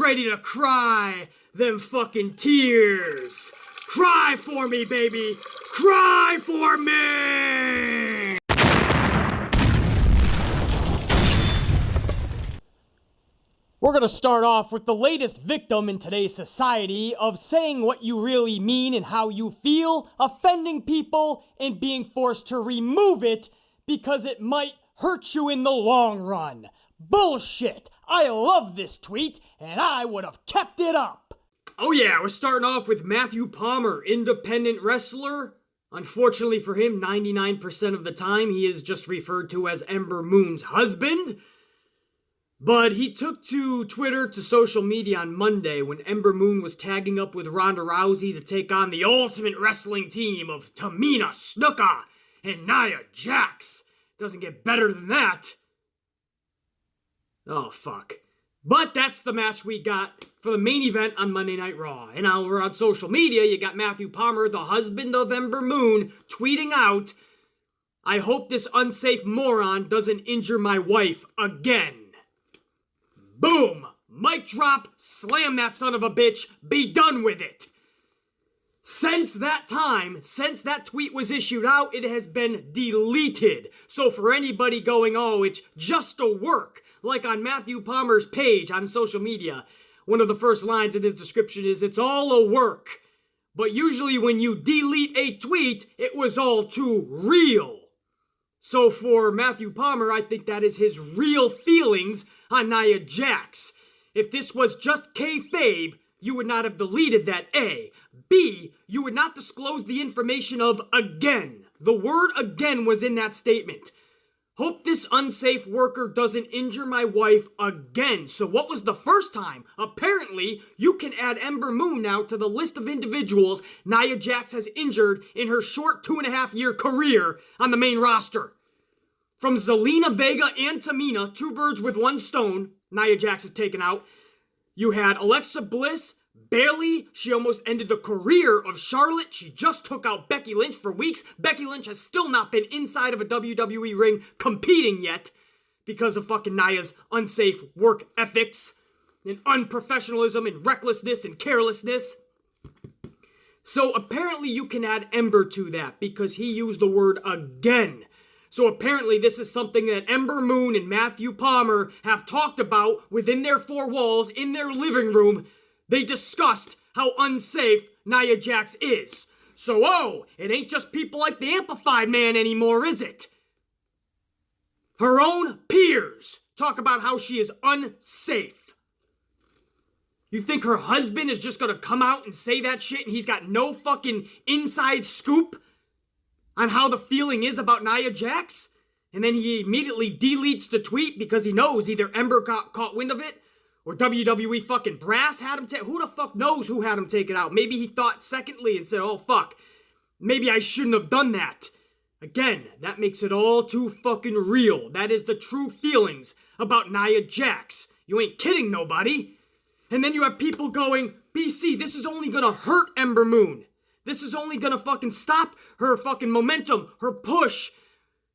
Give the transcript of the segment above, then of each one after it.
ready to cry them fucking tears. Cry for me, baby. Cry for me! We're going to start off with the latest victim in today's society of saying what you really mean and how you feel, offending people, and being forced to remove it because it might hurt you in the long run. Bullshit! I love this tweet, and I would have kept it up. Oh yeah, we're starting off with Matthew Palmer, independent wrestler. Unfortunately for him, 99% of the time, he is just referred to as Ember Moon's husband. But he took to Twitter, to social media on Monday when Ember Moon was tagging up with Ronda Rousey to take on the Ultimate Wrestling team of Tamina Snuka and Nia Jax. Doesn't get better than that. Oh, fuck. But that's the match we got for the main event on Monday Night Raw. And over on social media, you got Matthew Palmer, the husband of Ember Moon, tweeting out, "I hope this unsafe moron doesn't injure my wife again." Boom! Mic drop, slam that son of a bitch, be done with it. Since that time, since that tweet was issued out, it has been deleted. So for anybody going, oh, it's just a work, like on Matthew Palmer's page on social media, one of the first lines in his description is, "It's all a work." But usually when you delete a tweet, it was all too real. So for Matthew Palmer, I think that is his real feelings on Nia Jax. If this was just kayfabe, you would not have deleted that, A. B, you would not disclose the information of again. The word again was in that statement. Hope this unsafe worker doesn't injure my wife again. So what was the first time? Apparently, you can add Ember Moon now to the list of individuals Nia Jax has injured in her short 2.5-year career on the main roster. From Zelina Vega and Tamina, two birds with one stone, Nia Jax is taken out. You had Alexa Bliss, Bayley, she almost ended the career of Charlotte. She just took out Becky Lynch for weeks. Becky Lynch has still not been inside of a WWE ring competing yet because of fucking Nia's unsafe work ethics and unprofessionalism and recklessness and carelessness. So apparently you can add Ember to that because he used the word again. So apparently this is something that Ember Moon and Matthew Palmer have talked about within their four walls in their living room. They discussed how unsafe Nia Jax is. So, oh, it ain't just people like the Amplified Man anymore, is it? Her own peers talk about how she is unsafe. You think her husband is just gonna come out and say that shit and he's got no fucking inside scoop on how the feeling is about Nia Jax? And then he immediately deletes the tweet because he knows either Ember got caught wind of it or WWE fucking brass had him who the fuck knows who had him take it out? Maybe he thought secondly and said, oh fuck, maybe I shouldn't have done that. Again, that makes it all too fucking real. That is the true feelings about Nia Jax. You ain't kidding nobody. And then you have people going, BC, this is only gonna hurt Ember Moon. This is only gonna fucking stop her fucking momentum, her push.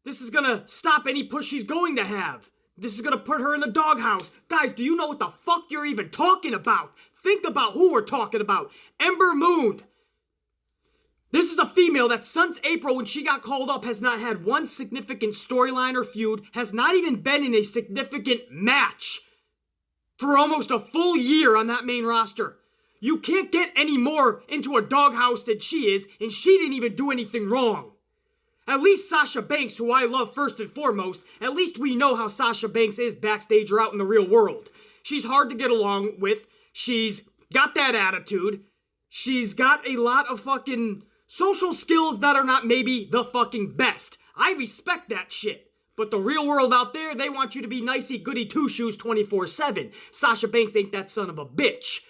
This is gonna stop any push she's going to have. This is gonna put her in the doghouse. Guys, do you know what the fuck you're even talking about? Think about who we're talking about. Ember Moon. This is a female that since April when she got called up has not had one significant storyline or feud, has not even been in a significant match for almost a full year on that main roster. You can't get any more into a doghouse than she is, and she didn't even do anything wrong. At least Sasha Banks, who I love first and foremost, at least we know how Sasha Banks is backstage or out in the real world. She's hard to get along with. She's got that attitude. She's got a lot of fucking social skills that are not maybe the fucking best. I respect that shit. But the real world out there, they want you to be nicey goody two-shoes 24/7. Sasha Banks ain't that son of a bitch.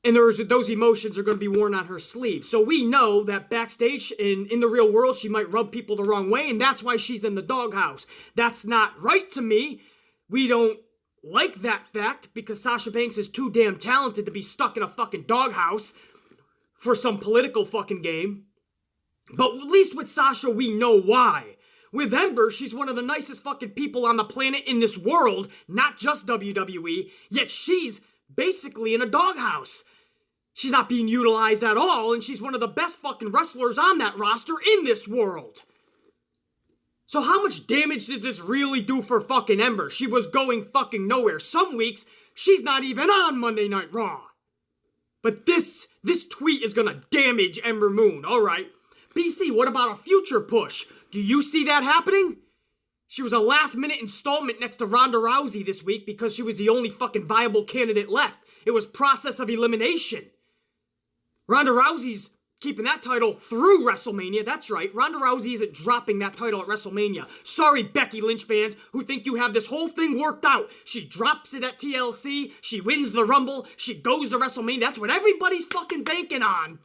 And those emotions are going to be worn on her sleeve. So we know that backstage in the real world, she might rub people the wrong way, and that's why she's in the doghouse. That's not right to me. We don't like that fact because Sasha Banks is too damn talented to be stuck in a fucking doghouse for some political fucking game. But at least with Sasha, we know why. With Ember, she's one of the nicest fucking people on the planet in this world, not just WWE, yet she's basically in a doghouse. She's not being utilized at all, and she's one of the best fucking wrestlers on that roster in this world. So how much damage did this really do for fucking Ember? She was going fucking nowhere. Some weeks, she's not even on Monday Night Raw. But this tweet is gonna damage Ember Moon, alright. BC, what about a future push? Do you see that happening? She was a last-minute installment next to Ronda Rousey this week because she was the only fucking viable candidate left. It was process of elimination. Ronda Rousey's keeping that title through WrestleMania. That's right. Ronda Rousey isn't dropping that title at WrestleMania. Sorry, Becky Lynch fans who think you have this whole thing worked out. She drops it at TLC. She wins the Rumble. She goes to WrestleMania. That's what everybody's fucking banking on.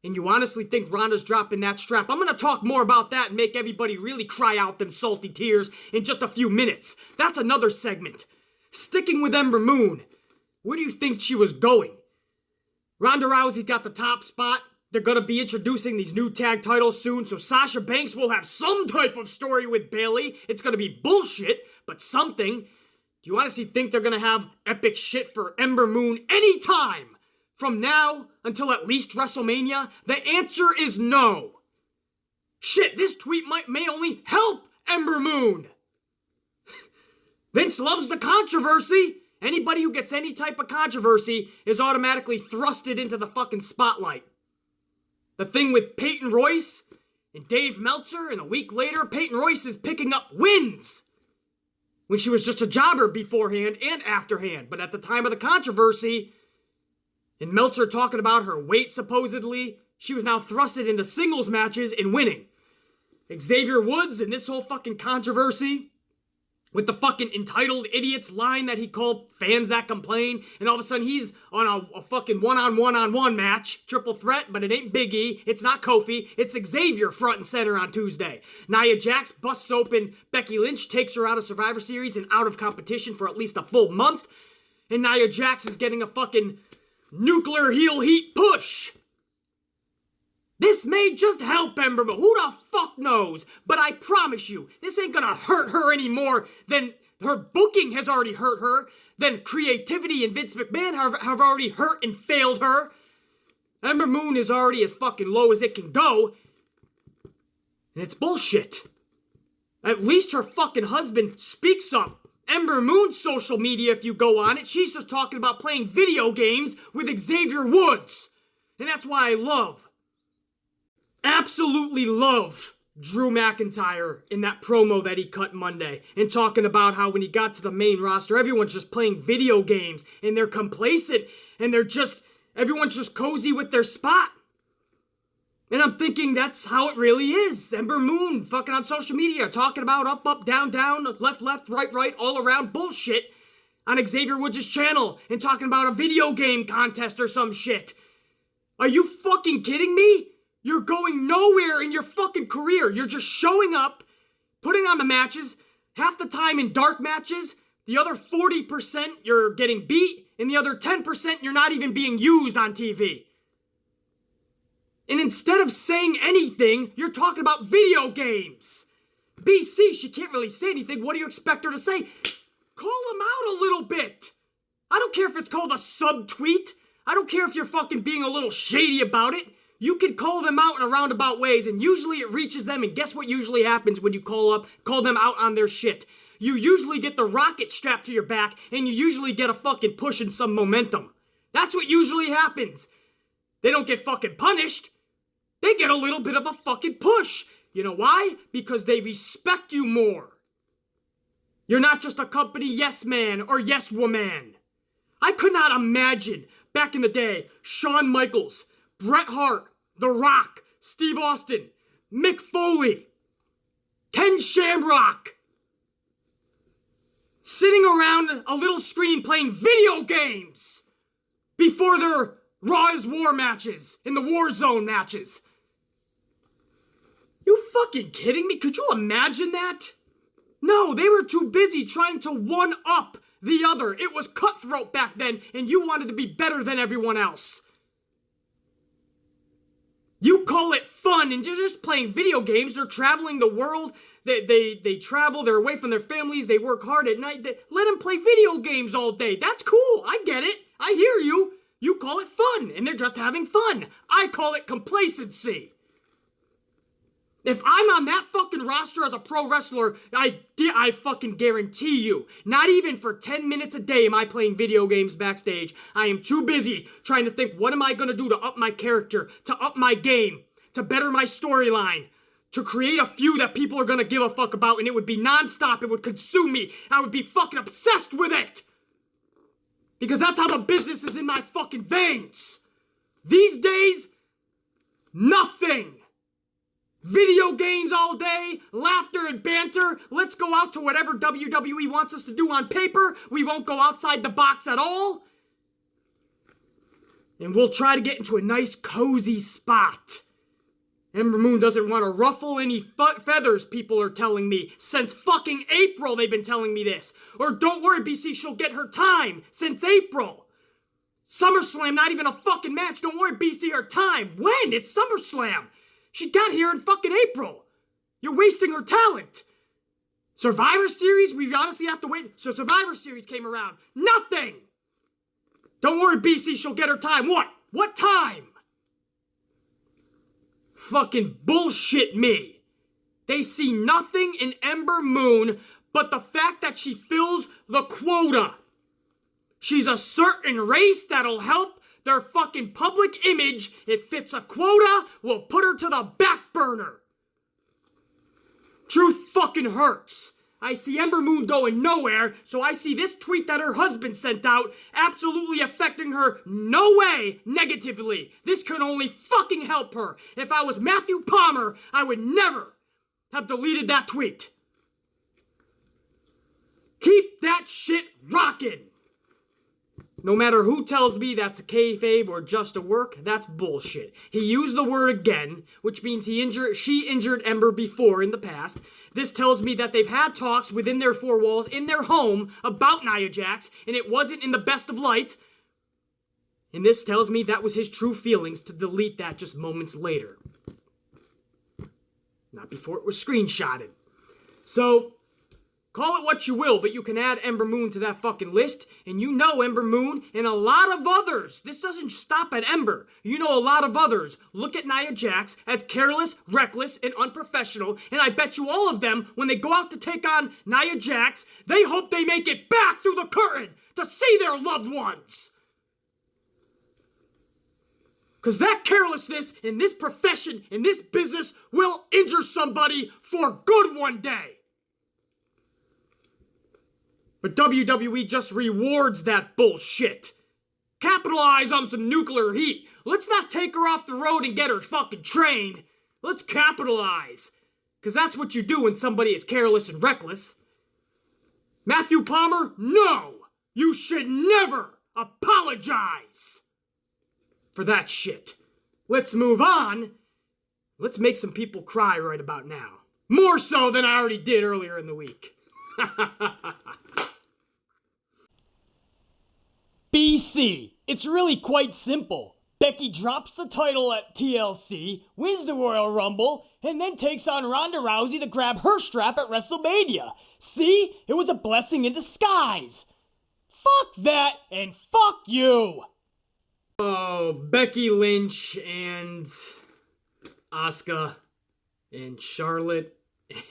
And you honestly think Ronda's dropping that strap? I'm going to talk more about that and make everybody really cry out them salty tears in just a few minutes. That's another segment. Sticking with Ember Moon, where do you think she was going? Ronda Rousey got the top spot. They're going to be introducing these new tag titles soon, so Sasha Banks will have some type of story with Bayley. It's going to be bullshit, but something. Do you honestly think they're going to have epic shit for Ember Moon anytime? From now until at least WrestleMania? The answer is no. Shit, this tweet may only help Ember Moon. Vince loves the controversy. Anybody who gets any type of controversy is automatically thrusted into the fucking spotlight. The thing with Peyton Royce and Dave Meltzer, and a week later, Peyton Royce is picking up wins when she was just a jobber beforehand and afterhand. But at the time of the controversy, and Meltzer talking about her weight supposedly, she was now thrusted into singles matches and winning. Xavier Woods and this whole fucking controversy with the fucking entitled idiots line that he called fans that complain, and all of a sudden he's on a fucking one-on-one match, triple threat, but it ain't Big E, it's not Kofi, it's Xavier front and center on Tuesday. Nia Jax busts open Becky Lynch, takes her out of Survivor Series and out of competition for at least a full month, and Nia Jax is getting a fucking nuclear heel heat push. This may just help Ember, but who the fuck knows? But I promise you, this ain't gonna hurt her any more than her booking has already hurt her, than creativity and Vince McMahon have already hurt and failed her. Ember Moon is already as fucking low as it can go, and it's bullshit. At least her fucking husband speaks up. Ember Moon's social media, if you go on it, she's just talking about playing video games with Xavier Woods. And that's why I absolutely love Drew McIntyre in that promo that he cut Monday, and talking about how when he got to the main roster, everyone's just playing video games and they're complacent and everyone's just cozy with their spot. And I'm thinking that's how it really is. Ember Moon fucking on social media talking about up, down, left, right, all around bullshit on Xavier Woods' channel and talking about a video game contest or some shit. Are you fucking kidding me? You're going nowhere in your fucking career. You're just showing up, putting on the matches, half the time in dark matches, the other 40% you're getting beat, and the other 10% you're not even being used on TV. And instead of saying anything, you're talking about video games. BC, she can't really say anything. What do you expect her to say? Call him out a little bit. I don't care if it's called a subtweet. I don't care if you're fucking being a little shady about it. You can call them out in a roundabout ways, and usually it reaches them, and guess what usually happens when you call them out on their shit? You usually get the rocket strapped to your back, and you usually get a fucking push and some momentum. That's what usually happens. They don't get fucking punished. They get a little bit of a fucking push. You know why? Because they respect you more. You're not just a company yes man or yes woman. I could not imagine back in the day, Shawn Michaels, Bret Hart, The Rock, Steve Austin, Mick Foley, Ken Shamrock, sitting around a little screen playing video games before their Raw is War matches and the Warzone matches. You fucking kidding me? Could you imagine that? No, they were too busy trying to one-up the other. It was cutthroat back then, and you wanted to be better than everyone else. You call it fun, and they're just playing video games. They're traveling the world. They travel. They're away from their families. They work hard at night. Let them play video games all day. That's cool. I get it. I hear you. You call it fun, and they're just having fun. I call it complacency. If I'm on that fucking roster as a pro wrestler, I fucking guarantee you, not even for 10 minutes a day am I playing video games backstage. I am too busy trying to think, what am I gonna do to up my character, to up my game, to better my storyline, to create a feud that people are gonna give a fuck about, and it would be nonstop, it would consume me, I would be fucking obsessed with it! Because that's how the business is in my fucking veins! These days, nothing! Video games all day, laughter and banter. Let's go out to whatever WWE wants us to do on paper. We won't go outside the box at all. And we'll try to get into a nice cozy spot. Ember Moon doesn't want to ruffle any feathers, people are telling me. Since fucking April they've been telling me this. Or don't worry, BC, she'll get her time. Since April. SummerSlam, not even a fucking match. Don't worry, BC, her time. When? It's SummerSlam. She got here in fucking April. You're wasting her talent. Survivor Series? We honestly have to wait. So Survivor Series came around. Nothing. Don't worry, BC, she'll get her time. What? What time? Fucking bullshit me. They see nothing in Ember Moon but the fact that she fills the quota. She's a certain race that'll help their fucking public image. It fits a quota, we'll put her to the back burner. Truth fucking hurts. I see Ember Moon going nowhere, so I see this tweet that her husband sent out absolutely affecting her no way negatively. This could only fucking help her. If I was Matthew Palmer, I would never have deleted that tweet. Keep that shit rockin'. No matter who tells me that's a kayfabe or just a work, that's bullshit. He used the word again, which means she injured Ember before in the past. This tells me that they've had talks within their four walls in their home about Nia Jax, and it wasn't in the best of light. And this tells me that was his true feelings to delete that just moments later. Not before it was screenshotted. So, call it what you will, but you can add Ember Moon to that fucking list, and you know Ember Moon and a lot of others. This doesn't stop at Ember. You know a lot of others look at Nia Jax as careless, reckless, and unprofessional, and I bet you all of them, when they go out to take on Nia Jax, they hope they make it back through the curtain to see their loved ones. Because that carelessness in this profession, in this business, will injure somebody for good one day. But WWE just rewards that bullshit. Capitalize on some nuclear heat. Let's not take her off the road and get her fucking trained. Let's capitalize. Because that's what you do when somebody is careless and reckless. Matthew Palmer, no! You should never apologize for that shit. Let's move on. Let's make some people cry right about now. More so than I already did earlier in the week. BC, it's really quite simple. Becky drops the title at TLC, wins the Royal Rumble, and then takes on Ronda Rousey to grab her strap at WrestleMania. See? It was a blessing in disguise. Fuck that, and fuck you! Oh, Becky Lynch and Asuka and Charlotte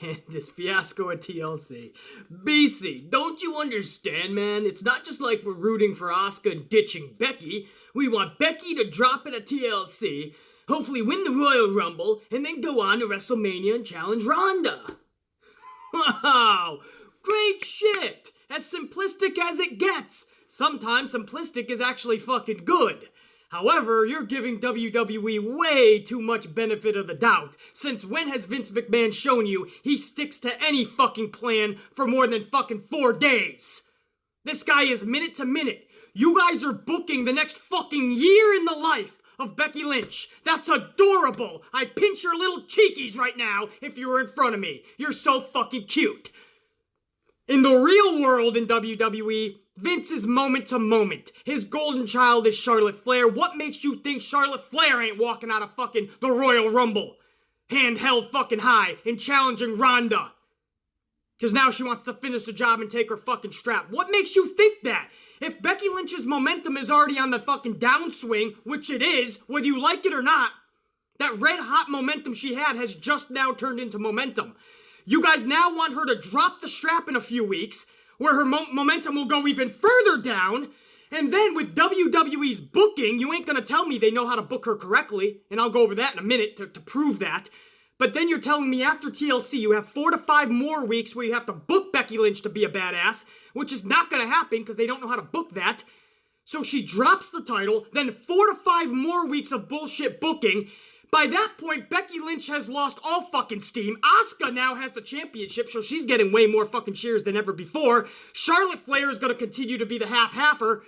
and this fiasco at TLC. BC, don't you understand, man? It's not just like we're rooting for Asuka and ditching Becky. We want Becky to drop it at TLC, hopefully win the Royal Rumble, and then go on to WrestleMania and challenge Ronda. Wow, great shit! As simplistic as it gets. Sometimes simplistic is actually fucking good. However, you're giving WWE way too much benefit of the doubt, since when has Vince McMahon shown you he sticks to any fucking plan for more than fucking 4 days? This guy is minute to minute. You guys are booking the next fucking year in the life of Becky Lynch. That's adorable. I'd pinch your little cheekies right now if you were in front of me. You're so fucking cute. In the real world in WWE, Vince is moment to moment. His golden child is Charlotte Flair. What makes you think Charlotte Flair ain't walking out of fucking the Royal Rumble? Hand held fucking high and challenging Ronda. Because now she wants to finish the job and take her fucking strap. What makes you think that? If Becky Lynch's momentum is already on the fucking downswing, which it is, whether you like it or not, that red hot momentum she had has just now turned into momentum. You guys now want her to drop the strap in a few weeks, where her momentum will go even further down, and then with WWE's booking, you ain't gonna tell me they know how to book her correctly, and I'll go over that in a minute to prove that. But then you're telling me after TLC you have 4 to 5 more weeks where you have to book Becky Lynch to be a badass, which is not going to happen because they don't know how to book that. So she drops the title, then 4 to 5 more weeks of bullshit booking. By that point, Becky Lynch has lost all fucking steam. Asuka now has the championship, so she's getting way more fucking cheers than ever before. Charlotte Flair is going to continue to be the half-halfer.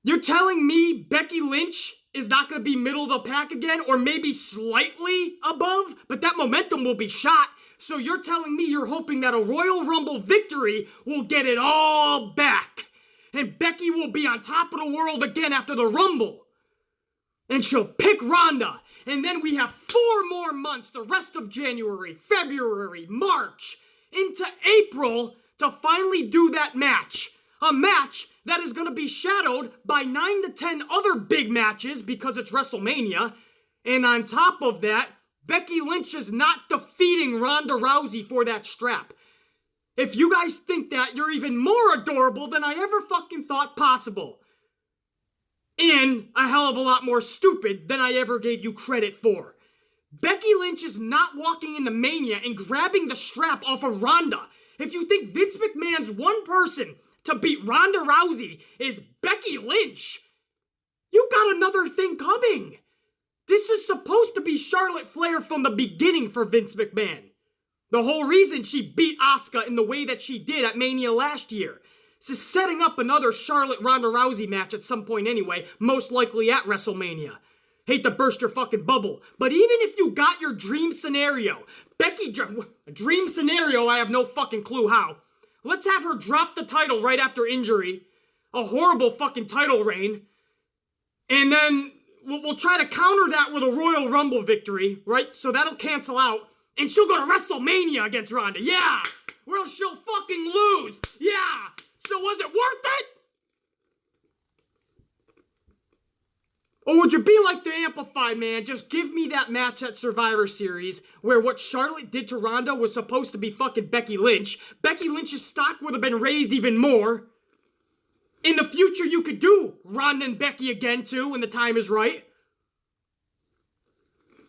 You're telling me Becky Lynch is not going to be middle of the pack again, or maybe slightly above, but that momentum will be shot. So you're telling me you're hoping that a Royal Rumble victory will get it all back, and Becky will be on top of the world again after the Rumble, and she'll pick Ronda, and then we have 4 more months, the rest of January, February, March, into April, to finally do that match. A match that is going to be shadowed by 9 to 10 other big matches because it's WrestleMania. And on top of that, Becky Lynch is not defeating Ronda Rousey for that strap. If you guys think that, you're even more adorable than I ever fucking thought possible. And a hell of a lot more stupid than I ever gave you credit for. Becky Lynch is not walking into Mania and grabbing the strap off of Ronda. If you think Vince McMahon's one person to beat Ronda Rousey is Becky Lynch, you got another thing coming. This is supposed to be Charlotte Flair from the beginning for Vince McMahon. The whole reason she beat Asuka in the way that she did at Mania last year. This is setting up another Charlotte-Ronda Rousey match at some point anyway, most likely at WrestleMania. Hate to burst your fucking bubble, but even if you got your dream scenario, dream scenario, I have no fucking clue how. Let's have her drop the title right after injury. A horrible fucking title reign. And then we'll try to counter that with a Royal Rumble victory, right? So that'll cancel out. And she'll go to WrestleMania against Ronda. Yeah! Where she'll fucking lose. Yeah! So was it worth it? Or would you be like the Amplified man? Just give me that match at Survivor Series where what Charlotte did to Ronda was supposed to be fucking Becky Lynch. Becky Lynch's stock would have been raised even more. In the future, you could do Ronda and Becky again too when the time is right.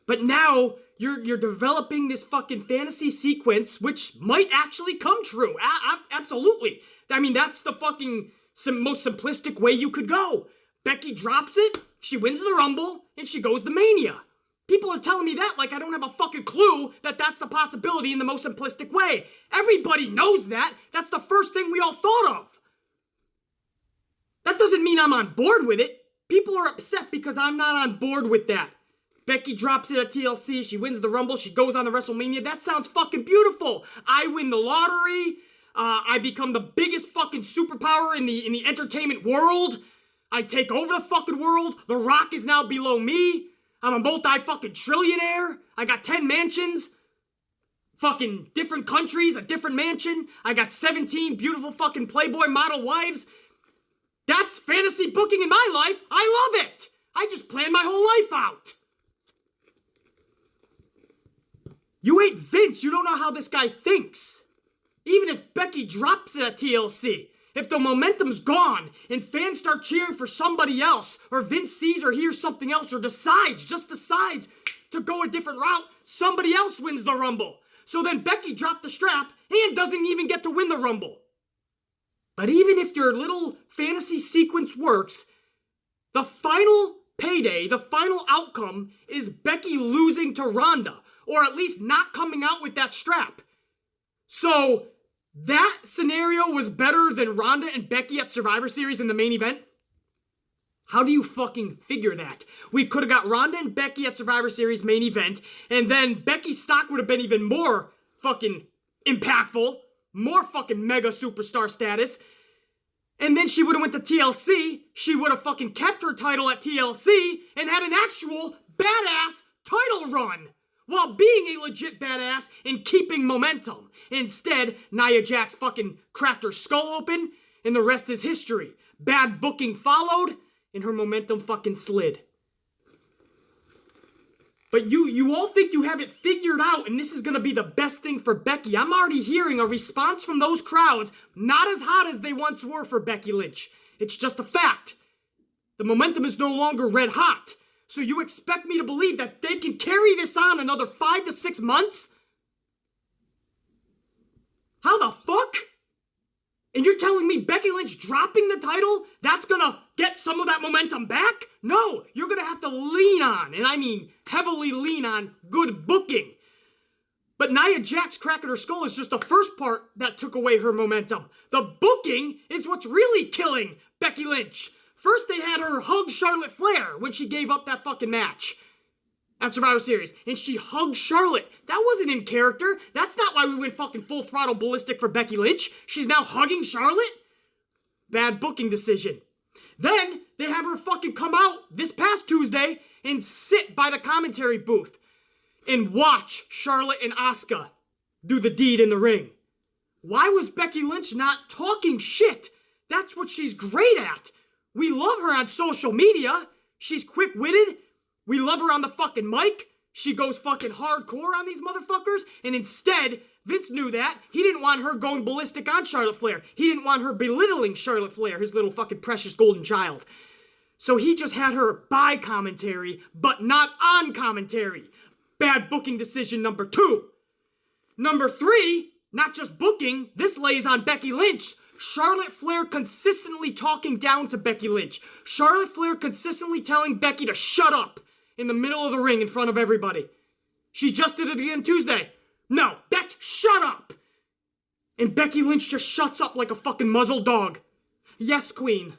But now you're developing this fucking fantasy sequence which might actually come true. Absolutely. I mean, that's the fucking most simplistic way you could go. Becky drops it, she wins the Rumble, and she goes to Mania. People are telling me that like I don't have a fucking clue that that's a possibility in the most simplistic way. Everybody knows that. That's the first thing we all thought of. That doesn't mean I'm on board with it. People are upset because I'm not on board with that. Becky drops it at TLC, she wins the Rumble, she goes on to WrestleMania. That sounds fucking beautiful. I win the lottery. I become the biggest fucking superpower in the entertainment world. I take over the fucking world. The Rock is now below me. I'm a multi-fucking trillionaire. I got 10 mansions. Fucking different countries, a different mansion. I got 17 beautiful fucking Playboy model wives. That's fantasy booking in my life. I love it. I just planned my whole life out. You ain't Vince. You don't know how this guy thinks. Even if Becky drops it at TLC, if the momentum's gone and fans start cheering for somebody else, or Vince sees or hears something else, or decides to go a different route, somebody else wins the Rumble. So then Becky dropped the strap and doesn't even get to win the Rumble. But even if your little fantasy sequence works, the final payday, the final outcome is Becky losing to Ronda, or at least not coming out with that strap. So that scenario was better than Ronda and Becky at Survivor Series in the main event? How do you fucking figure that? We could have got Ronda and Becky at Survivor Series main event, and then Becky's stock would have been even more fucking impactful, more fucking mega superstar status, And then she would have went to TLC, she would have fucking kept her title at TLC and had an actual badass title run while being a legit badass and keeping momentum. Instead, Nia Jax fucking cracked her skull open and the rest is history. Bad booking followed and her momentum fucking slid. But you all think you have it figured out and this is gonna be the best thing for Becky. I'm already hearing a response from those crowds not as hot as they once were for Becky Lynch. It's just a fact. The momentum is no longer red hot. So you expect me to believe that they can carry this on another 5 to 6 months? How the fuck? And you're telling me Becky Lynch dropping the title, that's gonna get some of that momentum back? No, you're gonna have to lean on, and I mean heavily lean on, good booking. But Nia Jax cracking her skull is just the first part that took away her momentum. The booking is what's really killing Becky Lynch. First they had her hug Charlotte Flair when she gave up that fucking match at Survivor Series. And she hugged Charlotte. That wasn't in character. That's not why we went fucking full throttle ballistic for Becky Lynch. She's now hugging Charlotte? Bad booking decision. Then they have her fucking come out this past Tuesday and sit by the commentary booth and watch Charlotte and Asuka do the deed in the ring. Why was Becky Lynch not talking shit? That's what she's great at. We love her on social media. She's quick-witted. We love her on the fucking mic. She goes fucking hardcore on these motherfuckers. And instead, Vince knew that. He didn't want her going ballistic on Charlotte Flair. He didn't want her belittling Charlotte Flair, his little fucking precious golden child. So he just had her by commentary, but not on commentary. Bad booking decision number 2. Number 3, not just booking, this lays on Becky Lynch. Charlotte Flair consistently talking down to Becky Lynch. Charlotte Flair consistently telling Becky to shut up in the middle of the ring in front of everybody. She just did it again Tuesday. No, Beck, shut up! And Becky Lynch just shuts up like a fucking muzzled dog. Yes, queen.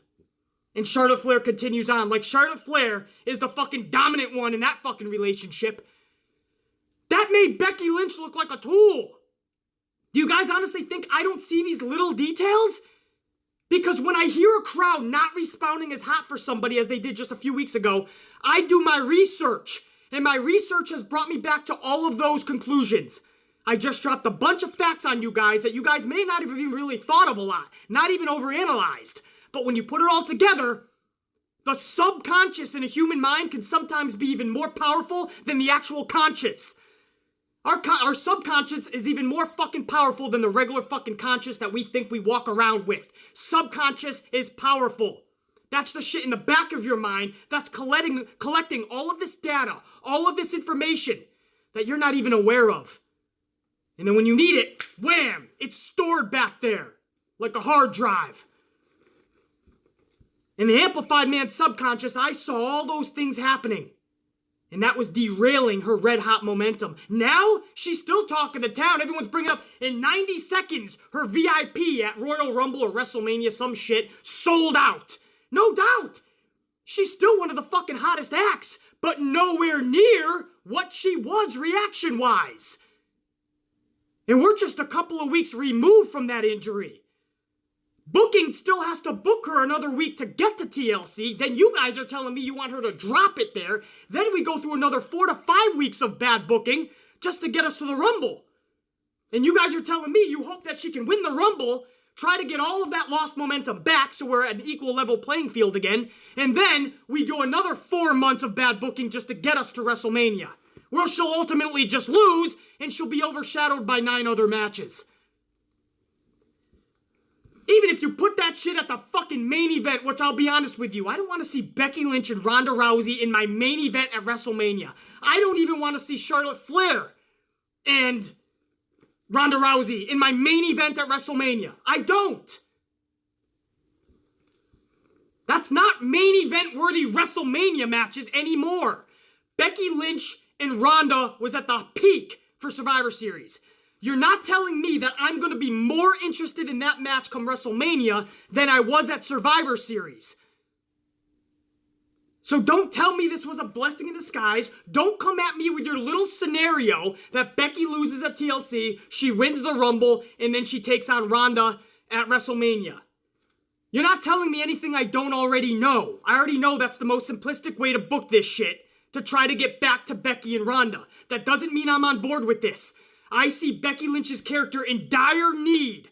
And Charlotte Flair continues on like Charlotte Flair is the fucking dominant one in that fucking relationship. That made Becky Lynch look like a tool. Do you guys honestly think I don't see these little details? Because when I hear a crowd not responding as hot for somebody as they did just a few weeks ago, I do my research. And my research has brought me back to all of those conclusions. I just dropped a bunch of facts on you guys that you guys may not have even really thought of a lot. Not even overanalyzed. But when you put it all together, the subconscious in a human mind can sometimes be even more powerful than the actual conscious. Our subconscious is even more fucking powerful than the regular fucking conscious that we think we walk around with. Subconscious is powerful. That's the shit in the back of your mind that's collecting all of this data, all of this information that you're not even aware of. And then when you need it, wham, it's stored back there like a hard drive. In the amplified man's subconscious, I saw all those things happening. And that was derailing her red-hot momentum. Now, she's still talking to town. Everyone's bringing up, in 90 seconds, her VIP at Royal Rumble or WrestleMania, some shit, sold out. No doubt. She's still one of the fucking hottest acts, but nowhere near what she was reaction-wise. And we're just a couple of weeks removed from that injury. Booking still has to book her another week to get to TLC. Then you guys are telling me you want her to drop it there. Then we go through another 4 to 5 weeks of bad booking just to get us to the Rumble. And you guys are telling me you hope that she can win the Rumble, try to get all of that lost momentum back so we're at an equal level playing field again. And then we go another 4 months of bad booking just to get us to WrestleMania, where she'll ultimately just lose and she'll be overshadowed by 9 other matches. Even if you put that shit at the fucking main event, which I'll be honest with you, I don't want to see Becky Lynch and Ronda Rousey in my main event at WrestleMania. I don't even want to see Charlotte Flair and Ronda Rousey in my main event at WrestleMania. I don't. That's not main event worthy WrestleMania matches anymore. Becky Lynch and Ronda was at the peak for Survivor Series. You're not telling me that I'm going to be more interested in that match come WrestleMania than I was at Survivor Series. So don't tell me this was a blessing in disguise. Don't come at me with your little scenario that Becky loses at TLC, she wins the Rumble, and then she takes on Ronda at WrestleMania. You're not telling me anything I don't already know. I already know that's the most simplistic way to book this shit, to try to get back to Becky and Ronda. That doesn't mean I'm on board with this. I see Becky Lynch's character in dire need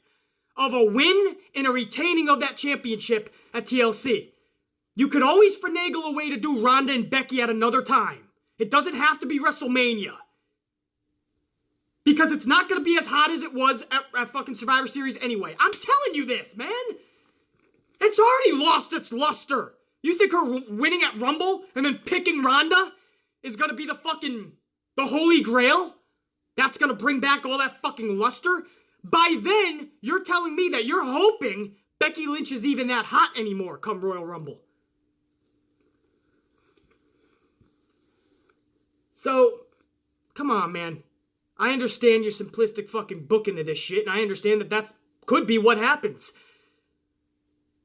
of a win and a retaining of that championship at TLC. You could always finagle a way to do Ronda and Becky at another time. It doesn't have to be WrestleMania. Because it's not going to be as hot as it was at fucking Survivor Series anyway. I'm telling you this, man. It's already lost its luster. You think her winning at Rumble and then picking Ronda is going to be the holy grail? That's going to bring back all that fucking luster? By then, you're telling me that you're hoping Becky Lynch is even that hot anymore come Royal Rumble. So, come on, man. I understand your simplistic fucking booking of this shit, and I understand that could be what happens.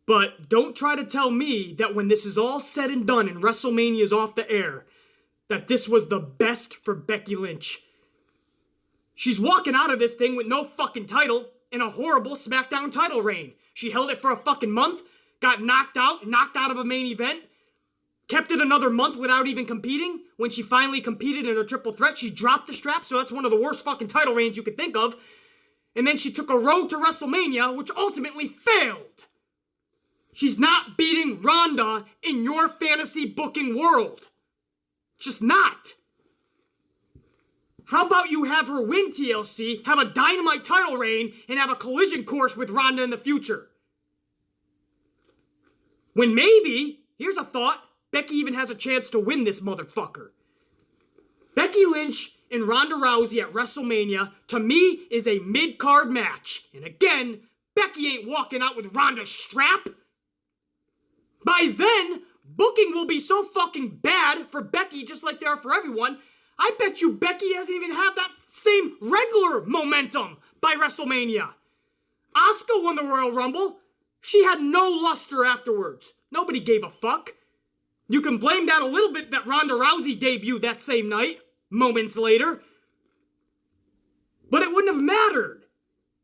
But don't try to tell me that when this is all said and done and WrestleMania is off the air, that this was the best for Becky Lynch. She's walking out of this thing with no fucking title and a horrible SmackDown title reign. She held it for a fucking month, got knocked out of a main event, kept it another month without even competing. When she finally competed in a triple threat, she dropped the strap, so that's one of the worst fucking title reigns you could think of. And then she took a road to WrestleMania, which ultimately failed. She's not beating Ronda in your fantasy booking world. Just not. How about you have her win TLC, have a Dynamite title reign, and have a collision course with Ronda in the future? When maybe, here's a thought, Becky even has a chance to win this motherfucker. Becky Lynch and Ronda Rousey at WrestleMania, to me, is a mid-card match. And again, Becky ain't walking out with Ronda's strap. By then, booking will be so fucking bad for Becky, just like they are for everyone. I bet you Becky hasn't even had that same regular momentum by WrestleMania. Asuka won the Royal Rumble. She had no luster afterwards. Nobody gave a fuck. You can blame that a little bit that Ronda Rousey debuted that same night, moments later. But it wouldn't have mattered.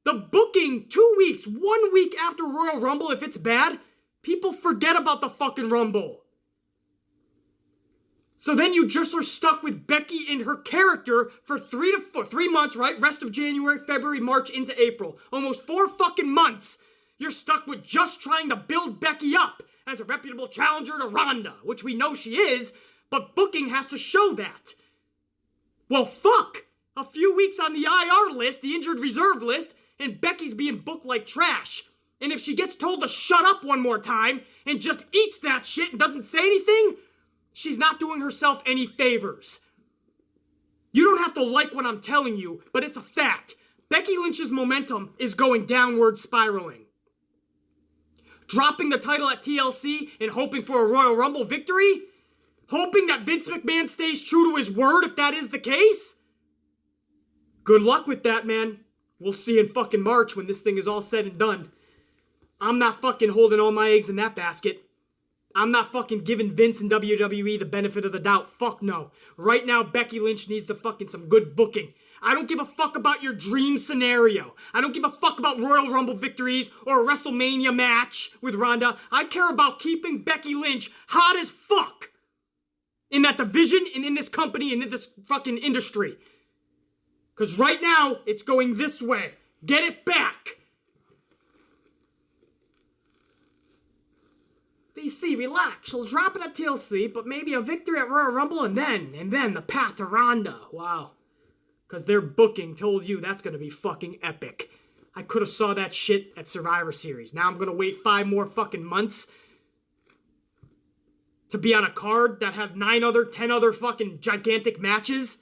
The booking 2 weeks, 1 week after Royal Rumble, if it's bad, people forget about the fucking Rumble. So then you just are stuck with Becky and her character for 3 months, right? Rest of January, February, March into April. Almost 4 fucking months. You're stuck with just trying to build Becky up as a reputable challenger to Ronda, which we know she is, but booking has to show that. Well, fuck! A few weeks on the IR list, the injured reserve list, and Becky's being booked like trash. And if she gets told to shut up one more time and just eats that shit and doesn't say anything, she's not doing herself any favors. You don't have to like what I'm telling you, but it's a fact. Becky Lynch's momentum is going downward spiraling. Dropping the title at TLC and hoping for a Royal Rumble victory? Hoping that Vince McMahon stays true to his word if that is the case? Good luck with that, man. We'll see in fucking March when this thing is all said and done. I'm not fucking holding all my eggs in that basket. I'm not fucking giving Vince and WWE the benefit of the doubt. Fuck no. Right now, Becky Lynch needs to fucking some good booking. I don't give a fuck about your dream scenario. I don't give a fuck about Royal Rumble victories or a WrestleMania match with Ronda. I care about keeping Becky Lynch hot as fuck in that division and in this company and in this fucking industry. Because right now, it's going this way. Get it back. BC, relax. She'll drop it at TLC, but maybe a victory at Royal Rumble and then the path to Ronda. Wow. Because their booking told you that's going to be fucking epic. I could have saw that shit at Survivor Series. Now I'm going to wait 5 more fucking months to be on a card that has 10 other fucking gigantic matches.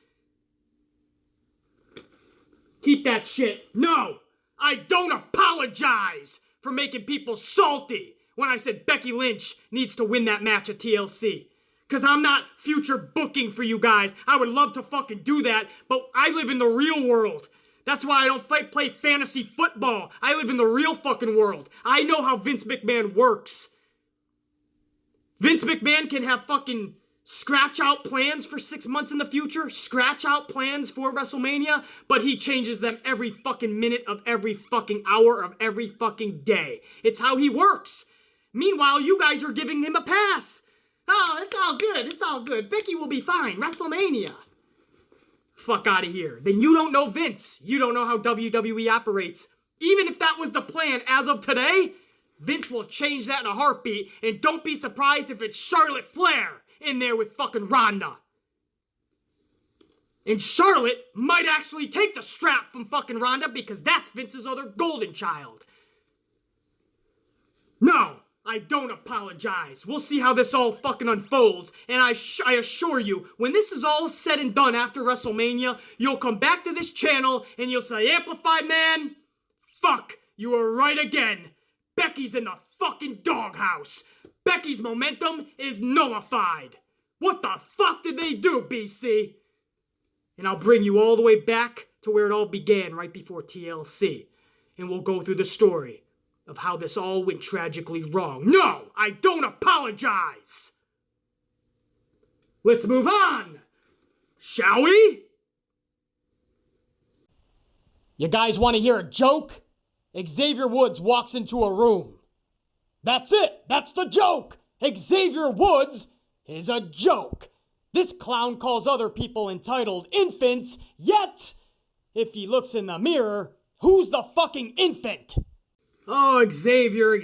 Keep that shit. No, I don't apologize for making people salty when I said Becky Lynch needs to win that match at TLC. Because I'm not future booking for you guys. I would love to fucking do that, but I live in the real world. That's why I don't play fantasy football. I live in the real fucking world. I know how Vince McMahon works. Vince McMahon can have fucking scratch out plans for 6 months in the future, scratch out plans for WrestleMania, but he changes them every fucking minute of every fucking hour of every fucking day. It's how he works. Meanwhile, you guys are giving him a pass. Oh, it's all good. It's all good. Becky will be fine. WrestleMania. Fuck out of here. Then you don't know Vince. You don't know how WWE operates. Even if that was the plan as of today, Vince will change that in a heartbeat, and don't be surprised if it's Charlotte Flair in there with fucking Ronda. And Charlotte might actually take the strap from fucking Ronda because that's Vince's other golden child. No, I don't apologize. We'll see how this all fucking unfolds. And I assure you, when this is all said and done after WrestleMania, you'll come back to this channel and you'll say, Amplified Man, fuck, you were right again. Becky's in the fucking doghouse. Becky's momentum is nullified. What the fuck did they do, BC? And I'll bring you all the way back to where it all began right before TLC. And we'll go through the story of how this all went tragically wrong. No, I don't apologize. Let's move on, shall we? You guys want to hear a joke? Xavier Woods walks into a room. That's it. That's the joke. Xavier Woods is a joke. This clown calls other people entitled infants, yet, if he looks in the mirror, who's the fucking infant? Oh, Xavier.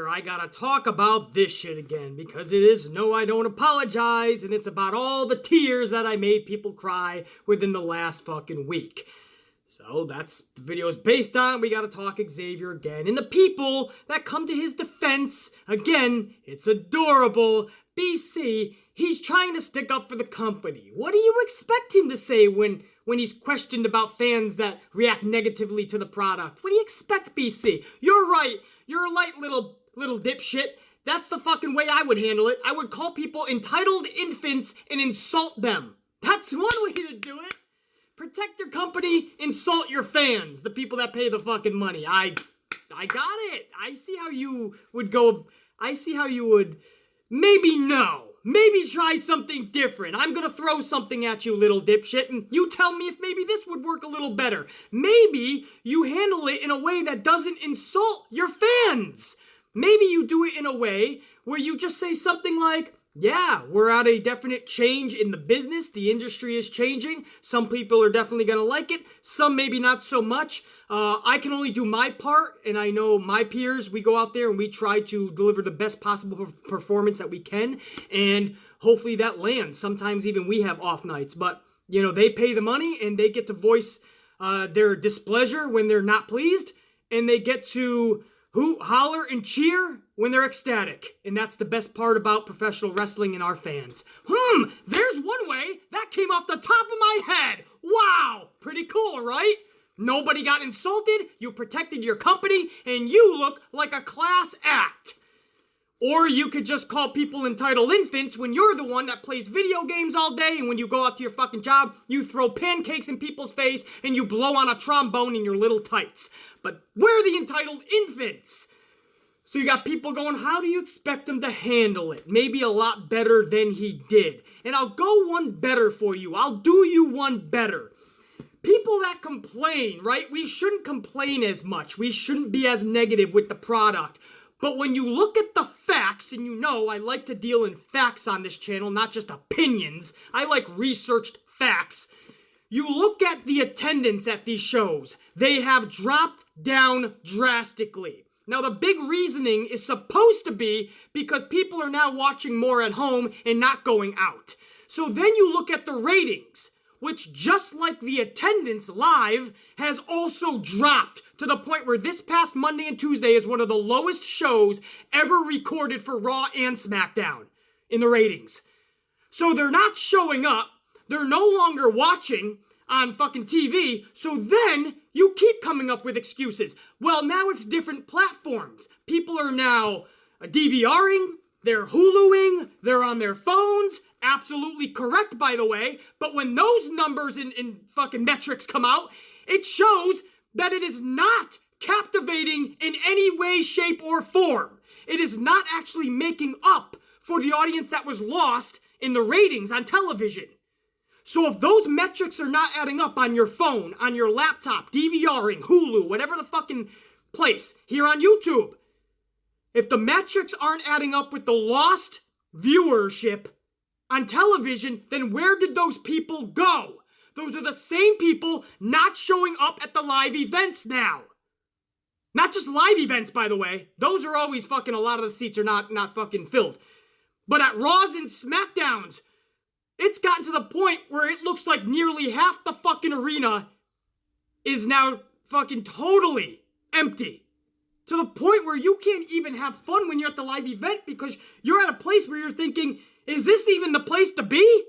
I gotta talk about this shit again because it is No, I Don't Apologize, and it's about all the tears that I made people cry within the last fucking week. So that's the video is based on. We gotta talk Xavier again. And the people that come to his defense, again, it's adorable. BC, he's trying to stick up for the company. What do you expect him to say when he's questioned about fans that react negatively to the product? What do you expect, BC? You're right. You're a light little dipshit. That's the fucking way I would handle it. I would call people entitled infants and insult them. That's one way to do it. Protect your company, insult your fans, the people that pay the fucking money. I got it. I see how you would go. I see how you would maybe no. Maybe try something different. I'm gonna throw something at you, little dipshit, and you tell me if maybe this would work a little better. Maybe you handle it in a way that doesn't insult your fans. Maybe you do it in a way where you just say something like, yeah, we're at a definite change in the business. The industry is changing. Some people are definitely going to like it. Some maybe not so much. I can only do my part, and I know my peers, we go out there and we try to deliver the best possible performance that we can, and hopefully that lands. Sometimes even we have off nights, but, you know, they pay the money and they get to voice their displeasure when they're not pleased, and they get to hoot, holler, and cheer when they're ecstatic. And that's the best part about professional wrestling and our fans. There's one way that came off the top of my head. Wow, pretty cool, right? Nobody got insulted, you protected your company, and you look like a class act. Or you could just call people entitled infants when you're the one that plays video games all day, and when you go out to your fucking job, you throw pancakes in people's face and you blow on a trombone in your little tights. But we're the entitled infants. So you got people going, how do you expect him to handle it? Maybe a lot better than he did. And I'll go one better for you. I'll do you one better. People that complain, right? We shouldn't complain as much. We shouldn't be as negative with the product. But when you look at the facts, and you know I like to deal in facts on this channel, not just opinions. I like researched facts. You look at the attendance at these shows. They have dropped down drastically. Now, the big reasoning is supposed to be because people are now watching more at home and not going out. So then you look at the ratings, which just like the attendance live has also dropped to the point where this past Monday and Tuesday is one of the lowest shows ever recorded for Raw and SmackDown in the ratings. So they're not showing up. They're no longer watching on fucking TV. So then you keep coming up with excuses. Well, now it's different platforms. People are now DVRing, they're Huluing, they're on their phones. Absolutely correct, by the way. But when those numbers and fucking metrics come out, it shows that it is not captivating in any way, shape, or form. It is not actually making up for the audience that was lost in the ratings on television. So if those metrics are not adding up on your phone, on your laptop, DVRing, Hulu, whatever the fucking place, here on YouTube, If the metrics aren't adding up with the lost viewership on television, then where did those people go? Those are the same people not showing up at the live events now. Not just live events, by the way. Those are always fucking, a lot of the seats are not fucking filled. But at Raws and SmackDowns, it's gotten to the point where it looks like nearly half the fucking arena is now fucking totally empty. To the point where you can't even have fun when you're at the live event because you're at a place where you're thinking, is this even the place to be?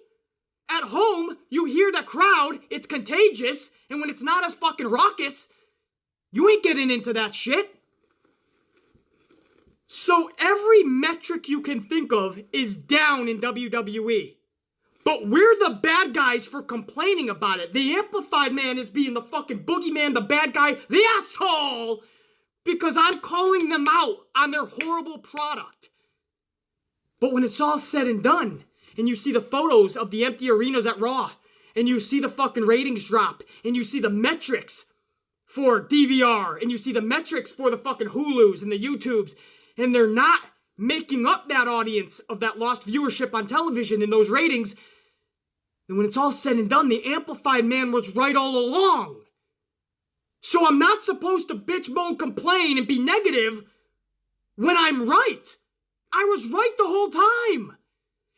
At home, you hear the crowd, it's contagious, and when it's not as fucking raucous, you ain't getting into that shit. So every metric you can think of is down in WWE. But we're the bad guys for complaining about it. The amplified man is being the fucking boogeyman, the bad guy, the asshole, because I'm calling them out on their horrible product. But when it's all said and done, and you see the photos of the empty arenas at Raw, and you see the fucking ratings drop, and you see the metrics for DVR, and you see the metrics for the fucking Hulus and the YouTubes, and they're not making up that audience of that lost viewership on television and those ratings, and when it's all said and done, the amplified man was right all along. So I'm not supposed to bitch, moan, complain, and be negative when I'm right. I was right the whole time.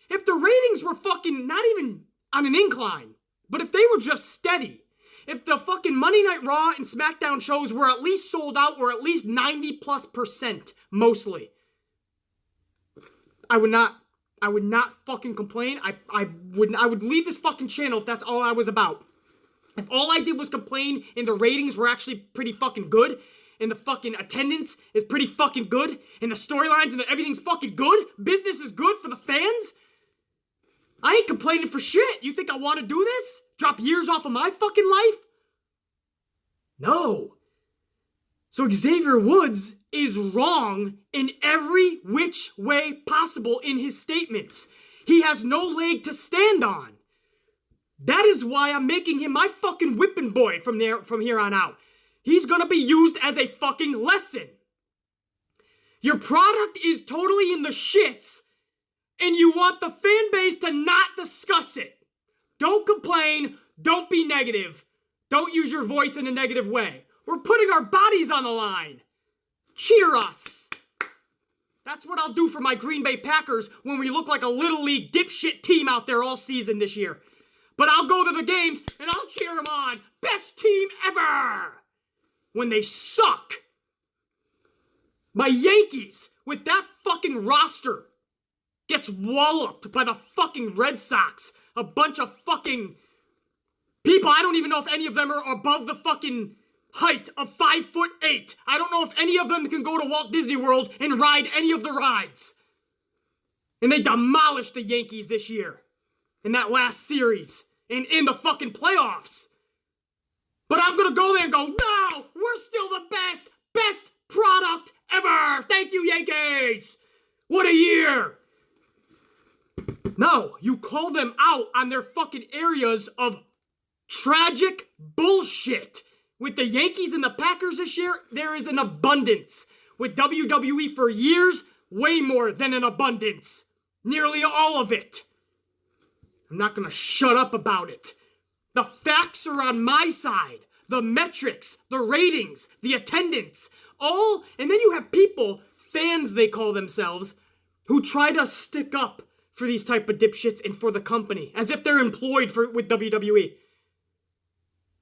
If the ratings were fucking not even on an incline, but if they were just steady, if the fucking Monday Night Raw and SmackDown shows were at least sold out, or at least 90+%, mostly, I would not fucking complain. I would leave this fucking channel if that's all I was about. If all I did was complain and the ratings were actually pretty fucking good, and the fucking attendance is pretty fucking good, and the storylines and everything's fucking good, business is good for the fans, I ain't complaining for shit. You think I want to do this? Drop years off of my fucking life? No. So Xavier Woods is wrong in every which way possible in his statements. He has no leg to stand on. That is why I'm making him my fucking whipping boy from here on out. He's gonna be used as a fucking lesson. Your product is totally in the shits, and you want the fan base to not discuss it. Don't complain. Don't be negative. Don't use your voice in a negative way. We're putting our bodies on the line. Cheer us. That's what I'll do for my Green Bay Packers when we look like a little league dipshit team out there all season this year. But I'll go to the games and I'll cheer them on. Best team ever. When they suck. My Yankees, with that fucking roster, gets walloped by the fucking Red Sox. A bunch of fucking people. I don't even know if any of them are above the fucking height of 5'8". I don't know if any of them can go to Walt Disney World and ride any of the rides. And they demolished the Yankees this year in that last series and in the fucking playoffs. But I'm gonna go there and go, no, we're still the best product ever. Thank you, Yankees. What a year. No, you call them out on their fucking areas of tragic bullshit. With the Yankees and the Packers this year, there is an abundance. With WWE for years, way more than an abundance. Nearly all of it. I'm not gonna shut up about it. The facts are on my side. The metrics, the ratings, the attendance, all, and then you have people, fans they call themselves, who try to stick up for these type of dipshits and for the company, as if they're employed with WWE.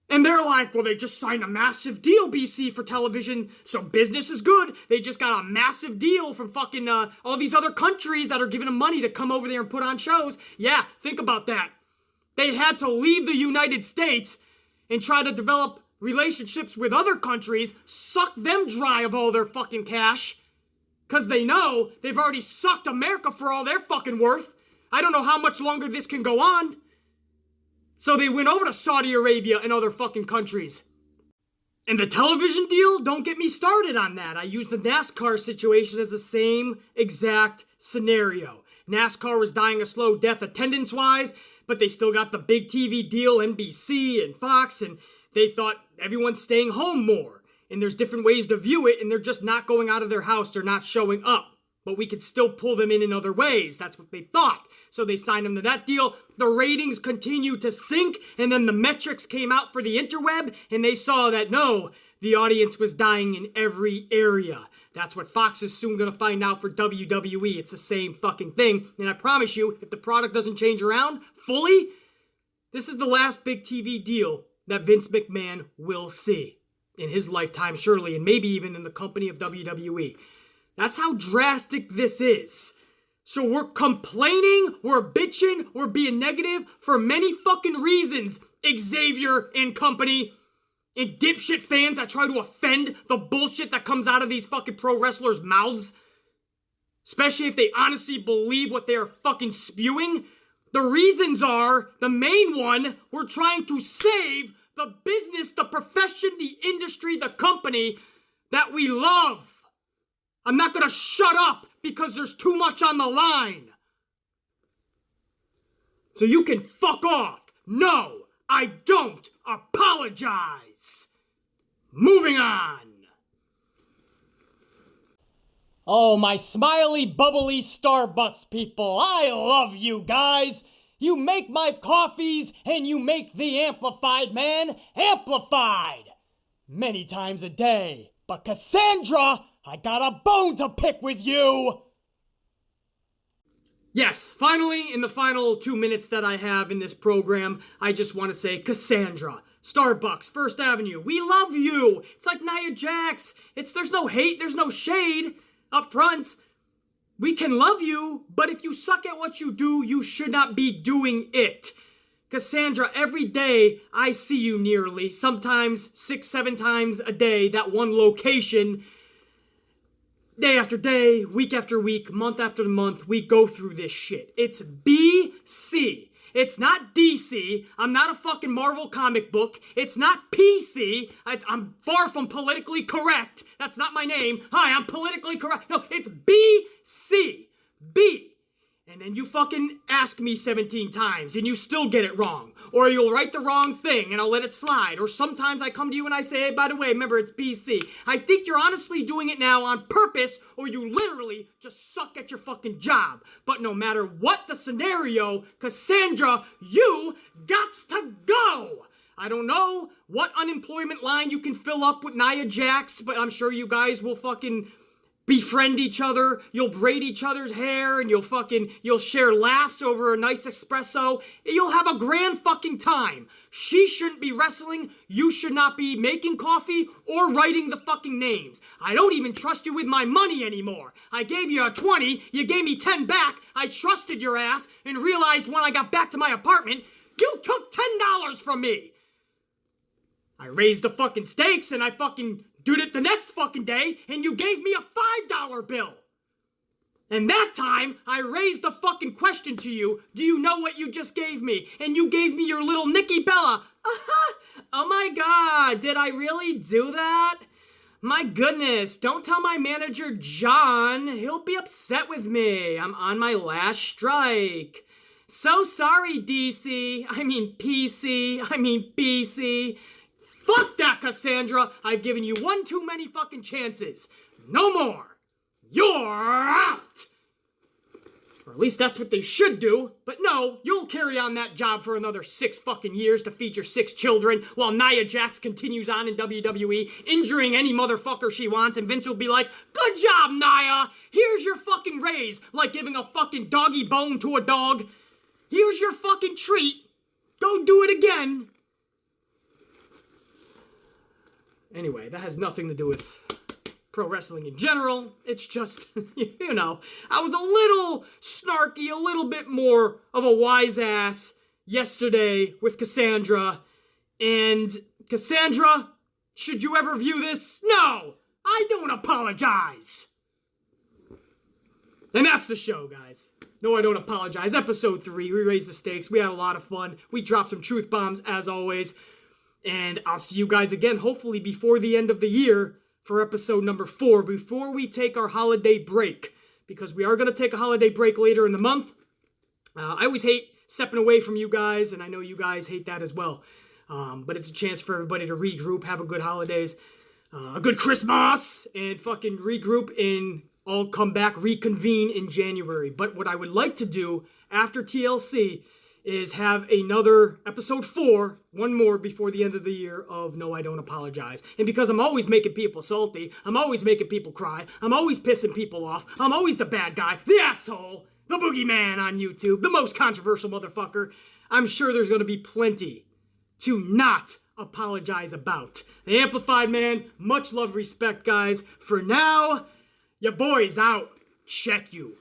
And they're like, well, they just signed a massive deal, BC, for television, so business is good. They just got a massive deal from fucking all these other countries that are giving them money to come over there and put on shows. Yeah, think about that. They had to leave the United States and try to develop relationships with other countries, suck them dry of all their fucking cash, because they know they've already sucked America for all their fucking worth. I don't know how much longer this can go on. So they went over to Saudi Arabia and other fucking countries. And the television deal, don't get me started on that. I used the NASCAR situation as the same exact scenario. NASCAR was dying a slow death attendance-wise, but they still got the big TV deal, NBC and Fox, and they thought everyone's staying home more. and there's different ways to view it, and they're just not going out of their house. They're not showing up. But we could still pull them in other ways. That's what they thought. So they signed them to that deal. The ratings continue to sink, and then the metrics came out for the interweb, and they saw that, no, the audience was dying in every area. That's what Fox is soon going to find out for WWE. It's the same fucking thing. And I promise you, if the product doesn't change around fully, this is the last big TV deal that Vince McMahon will see in his lifetime, surely, and maybe even in the company of WWE. That's how drastic this is. So we're complaining, we're bitching, we're being negative for many fucking reasons, Xavier and company, and dipshit fans that try to offend the bullshit that comes out of these fucking pro wrestlers' mouths. Especially if they honestly believe what they are fucking spewing. The reasons are, the main one, we're trying to save the business, the profession, the industry, the company that we love. I'm not gonna shut up because there's too much on the line. So you can fuck off. No, I don't apologize. Moving on. Oh, my smiley, bubbly Starbucks people, I love you guys. You make my coffees and you make the Amplified Man amplified. Many times a day. But Cassandra, I got a bone to pick with you. Yes, finally, in the final 2 minutes that I have in this program, I just want to say, Cassandra, Starbucks, First Avenue, we love you. It's like Nia Jax. There's no hate, there's no shade up front. We can love you, but if you suck at what you do, you should not be doing it. Cassandra, every day I see you nearly, sometimes 6-7 times a day, that one location. Day after day, week after week, month after month, we go through this shit. It's BC. It's not DC. I'm not a fucking Marvel comic book. It's not PC. I'm far from politically correct. That's not my name. Hi, I'm politically correct. No, it's BC. B. And then you fucking ask me 17 times and you still get it wrong. Or you'll write the wrong thing and I'll let it slide. Or sometimes I come to you and I say, hey, by the way, remember it's BC. I think you're honestly doing it now on purpose, or you literally just suck at your fucking job. But no matter what the scenario, Cassandra, you gots to go. I don't know what unemployment line you can fill up with Nia Jax, but I'm sure you guys will fucking befriend each other, you'll braid each other's hair, and you'll share laughs over a nice espresso. You'll have a grand fucking time. She shouldn't be wrestling. You should not be making coffee or writing the fucking names. I don't even trust you with my money anymore. I gave you a 20, you gave me 10 back, I trusted your ass, and realized when I got back to my apartment, you took $10 from me. I raised the fucking stakes, and I fucking did it the next fucking day, and you gave me a $5 bill. And that time, I raised the fucking question to you, do you know what you just gave me? And you gave me your little Nikki Bella. Oh my God, did I really do that? My goodness, don't tell my manager, John. He'll be upset with me. I'm on my last strike. So sorry, DC. I mean PC. I mean BC. Fuck that, Cassandra! I've given you one too many fucking chances. No more. You're out! Or at least that's what they should do. But no, you'll carry on that job for another 6 fucking years to feed your 6 children while Nia Jax continues on in WWE, injuring any motherfucker she wants, and Vince will be like, good job, Nia! Here's your fucking raise, like giving a fucking doggy bone to a dog. Here's your fucking treat. Go do it again. Anyway, that has nothing to do with pro wrestling in general. It's just, you know, I was a little snarky, a little bit more of a wise ass yesterday with Cassandra. And Cassandra, should you ever view this? No, I don't apologize. And that's the show, guys. No, I don't apologize. Episode 3, we raised the stakes. We had a lot of fun. We dropped some truth bombs, as always. And I'll see you guys again, hopefully before the end of the year, for episode number 4, before we take our holiday break. Because we are going to take a holiday break later in the month. I always hate stepping away from you guys, and I know you guys hate that as well. But it's a chance for everybody to regroup, have a good holidays. a good Christmas and fucking regroup and all come back, reconvene in January. But what I would like to do after TLC is have another episode 4, one more before the end of the year of No, I Don't Apologize. And because I'm always making people salty, I'm always making people cry, I'm always pissing people off, I'm always the bad guy, the asshole, the boogeyman on YouTube, the most controversial motherfucker, I'm sure there's going to be plenty to not apologize about. The Amplified Man, much love, respect, guys. For now, your boy's out. Check you.